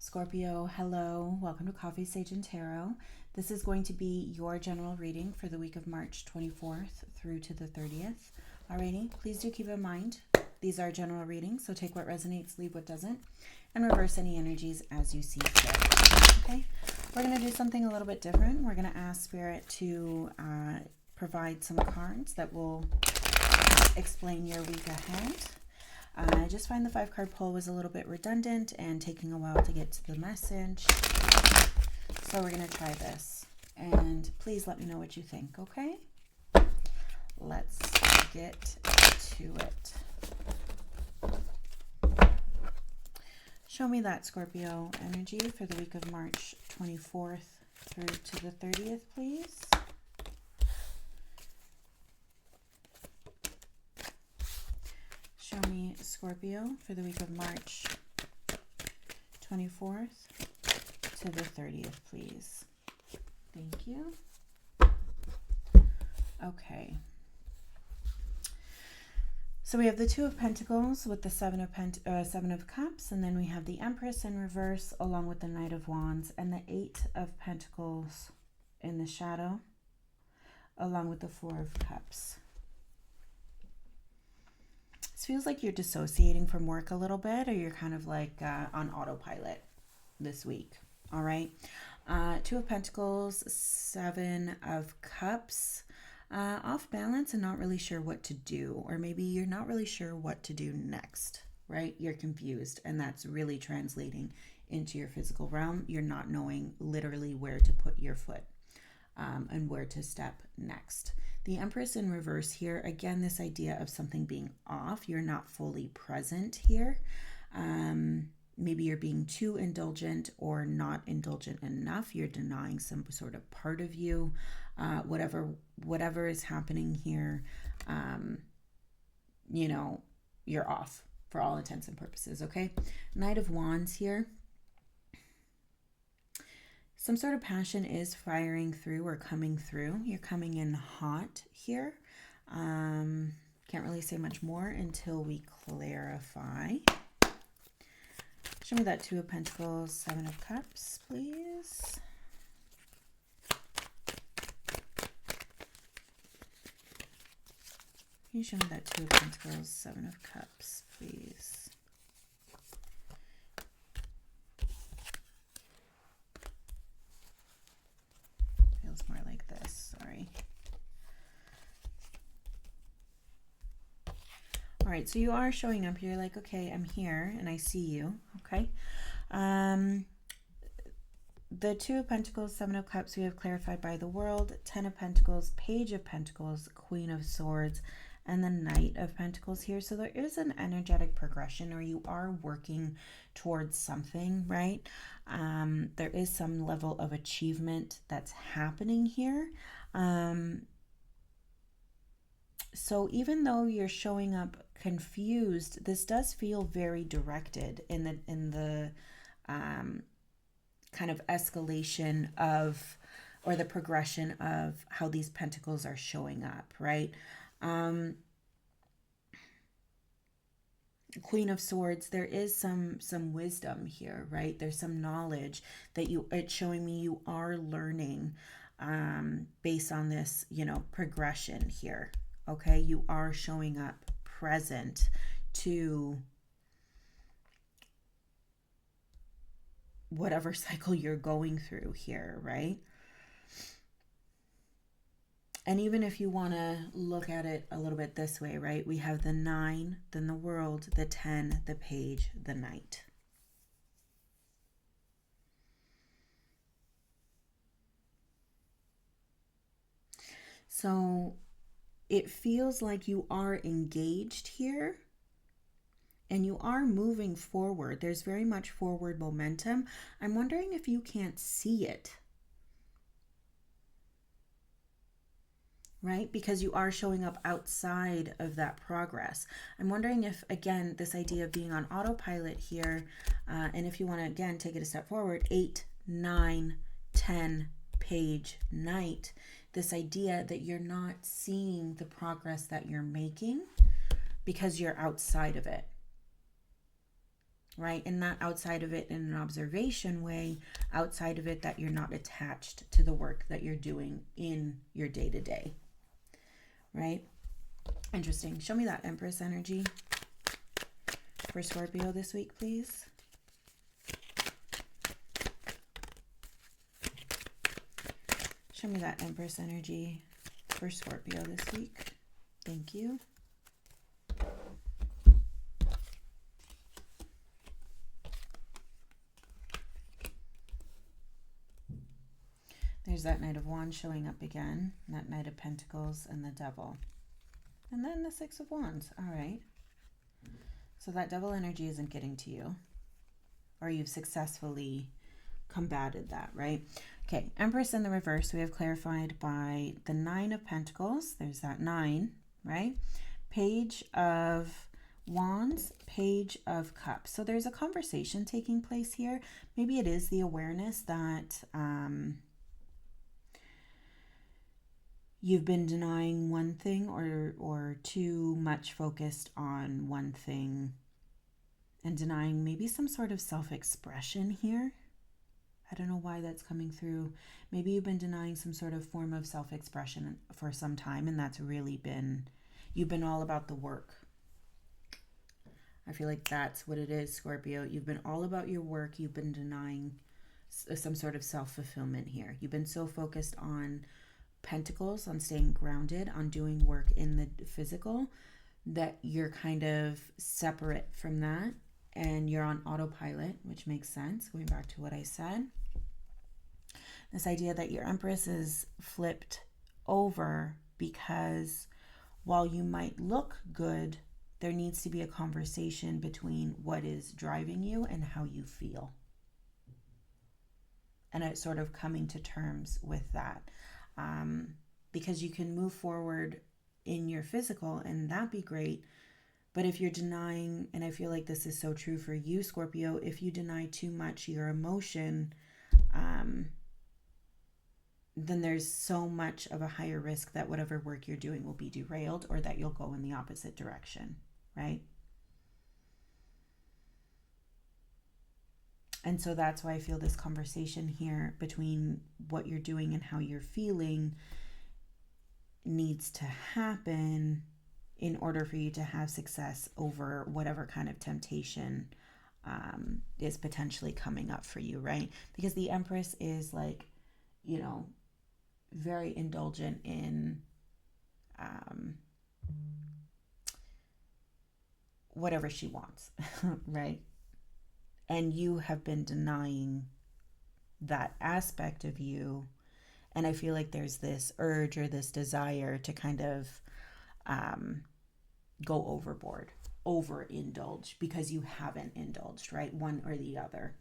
Scorpio, hello. Welcome to Coffee, Sage, and Tarot. This is going to be your general reading for the week of March 24th through to the 30th. Alrighty, please do keep in mind, these are general readings, so take what resonates, leave what doesn't, and reverse any energies as you see fit. Okay, we're going to do something a little bit different. We're going to ask Spirit to provide some cards that will explain your week ahead. I just find the 5-card pull was a little bit redundant and taking a while to get to the message. So we're going to try this. And please let me know what you think, okay? Let's get to it. Show me that Scorpio energy for the week of March 24th through to the 30th, please. Show me Scorpio for the week of March 24th to the 30th, please. Thank you. Okay. So we have the Two of Pentacles with the Seven of Cups, and then we have the Empress in reverse along with the Knight of Wands and the 8 of Pentacles in the shadow along with the 4 of Cups. This feels like you're dissociating from work a little bit, or you're kind of like on autopilot this week. All right. 2 of Pentacles, 7 of Cups, off balance and not really sure what to do, or maybe you're not really sure what to do next, right? You're confused, and that's really translating into your physical realm. You're not knowing literally where to put your foot and where to step next. The Empress in reverse here, again, this idea of something being off. You're not fully present here. Maybe you're being too indulgent or not indulgent enough. You're denying some sort of part of you. Whatever is happening here, you're off for all intents and purposes, okay? Knight of Wands here. Some sort of passion is firing through or coming through. You're coming in hot here. Can't really say much more until we clarify. Show me that 2 of Pentacles, 7 of Cups, please. Can you show me that 2 of Pentacles, 7 of Cups, please? Feels more like this, sorry. All right, so you are showing up. You're like, okay, I'm here and I see you, okay? The 2 of Pentacles, 7 of Cups, we have clarified by the World, 10 of Pentacles, Page of Pentacles, Queen of Swords, and the Knight of Pentacles here. So there is an energetic progression, or you are working towards something, right? There is some level of achievement that's happening here. So even though you're showing up confused, this does feel very directed in the kind of escalation of, or the progression of how these pentacles are showing up, right? Queen of Swords, there is some wisdom here, right? There's some knowledge that it's showing me you are learning based on this, progression here. Okay, you are showing up present to whatever cycle you're going through here, right? And even if you want to look at it a little bit this way, right? We have the 9, then the World, the 10, the Page, the Knight. So it feels like you are engaged here and you are moving forward. There's very much forward momentum. I'm wondering if you can't see it, right? Because you are showing up outside of that progress. I'm wondering if, again, this idea of being on autopilot here, and if you want to, again, take it a step forward, 8, 9, 10, Page, Knight, this idea that you're not seeing the progress that you're making because you're outside of it, right? And not outside of it in an observation way, outside of it that you're not attached to the work that you're doing in your day-to-day, right? Interesting. Show me that Empress energy for Scorpio this week, please. Show me that Empress energy for Scorpio this week. Thank you. There's that Knight of Wands showing up again, that Knight of Pentacles and the Devil. And then the Six of Wands. All right. So that Devil energy isn't getting to you, or you've successfully combated that, right? Okay, Empress in the reverse, we have clarified by the Nine of Pentacles. There's that 9, right? Page of Wands, Page of Cups. So there's a conversation taking place here. Maybe it is the awareness that you've been denying one thing, or too much focused on one thing and denying maybe some sort of self-expression here. I don't know why that's coming through. Maybe you've been denying some sort of form of self-expression for some time, and that's really been, you've been all about the work. I feel like that's what it is, Scorpio. You've been all about your work. You've been denying some sort of self-fulfillment here. You've been so focused on Pentacles, on staying grounded, on doing work in the physical, that you're kind of separate from that, and you're on autopilot, which makes sense, going back to what I said. This idea that your Empress is flipped over because while you might look good, there needs to be a conversation between what is driving you and how you feel. And it's sort of coming to terms with that. Because you can move forward in your physical, and that'd be great. But if you're denying, and I feel like this is so true for you, Scorpio, if you deny too much your emotion, then there's so much of a higher risk that whatever work you're doing will be derailed, or that you'll go in the opposite direction, right? And so that's why I feel this conversation here between what you're doing and how you're feeling needs to happen in order for you to have success over whatever kind of temptation is potentially coming up for you, right? Because the Empress is like, you know, very indulgent in whatever she wants, right? And you have been denying that aspect of you. And I feel like there's this urge or this desire to kind of go overboard, overindulge, because you haven't indulged, right? One or the other.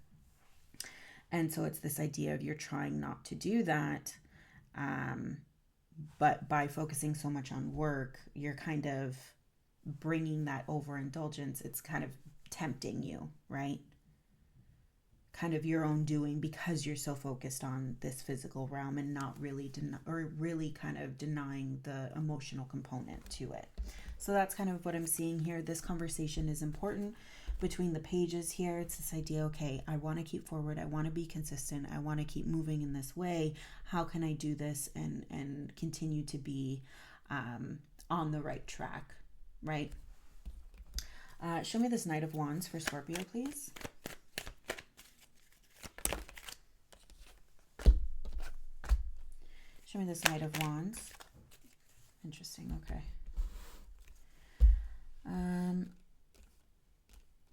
And so it's this idea of you're trying not to do that. But by focusing so much on work, you're kind of bringing that overindulgence. It's kind of tempting you, right? Kind of your own doing, because you're so focused on this physical realm and not really really kind of denying the emotional component to it. So that's kind of what I'm seeing here. This conversation is important between the pages here. It's this idea, okay, I want to keep forward. I want to be consistent. I want to keep moving in this way. How can I do this and continue to be on the right track, right? Show me this Knight of Wands for Scorpio, please. Show me this Knight of Wands. Interesting, okay.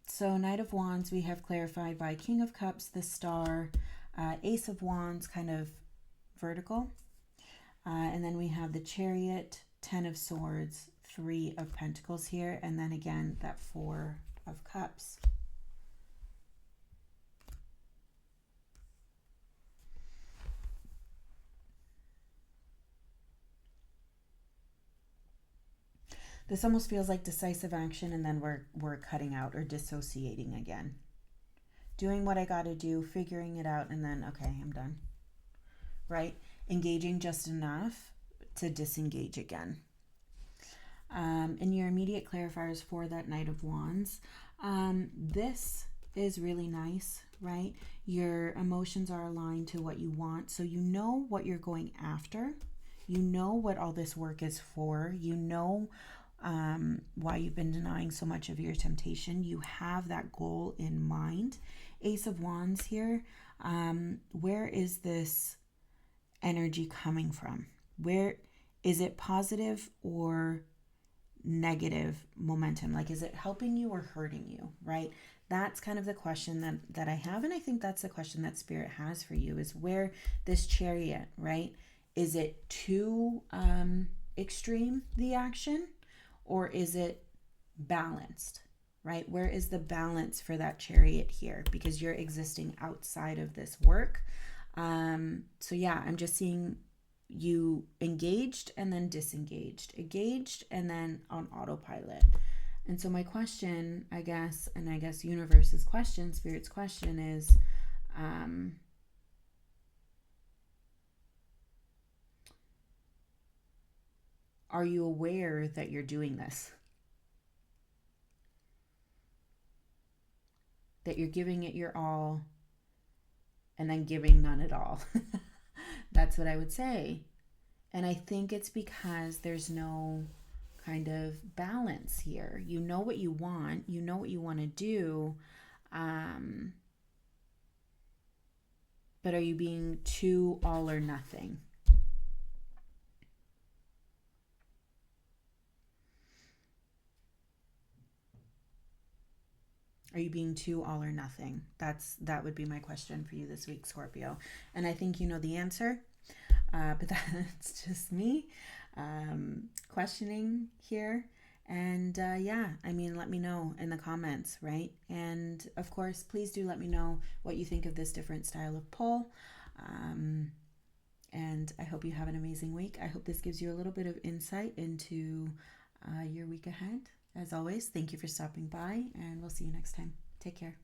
So Knight of Wands, we have clarified by King of Cups, the Star, Ace of Wands, kind of vertical. And then we have the Chariot, 10 of Swords, 3 of Pentacles here. And then again, that 4 of Cups. This almost feels like decisive action, and then we're cutting out or dissociating again. Doing what I got to do, figuring it out, and then, okay, I'm done. Right? Engaging just enough to disengage again. And your immediate clarifiers for that Knight of Wands. This is really nice, right? Your emotions are aligned to what you want. So you know what you're going after. You know what all this work is for. You know why you've been denying so much of your temptation. You have that goal in mind. Ace of Wands here. Where is this energy coming from? Where is it positive or negative momentum? Like, is it helping you or hurting you, right? That's kind of the question that I have. And I think that's the question that Spirit has for you is where this Chariot, right? Is it too extreme, the action, or is it balanced, right? Where is the balance for that Chariot here? Because you're existing outside of this work. So yeah, I'm just seeing you engaged and then disengaged, engaged and then on autopilot. And so my question, I guess universe's question, Spirit's question is, are you aware that you're doing this? That you're giving it your all and then giving none at all. That's what I would say. And I think it's because there's no kind of balance here. You know what you want, you know what you want to do, but are you being too all or nothing? Are you being too all or nothing? That would be my question for you this week, Scorpio. And I think you know the answer, but that's just me questioning here. And yeah, I mean, let me know in the comments, right? And of course, please do let me know what you think of this different style of poll. And I hope you have an amazing week. I hope this gives you a little bit of insight into your week ahead. As always, thank you for stopping by, and we'll see you next time. Take care.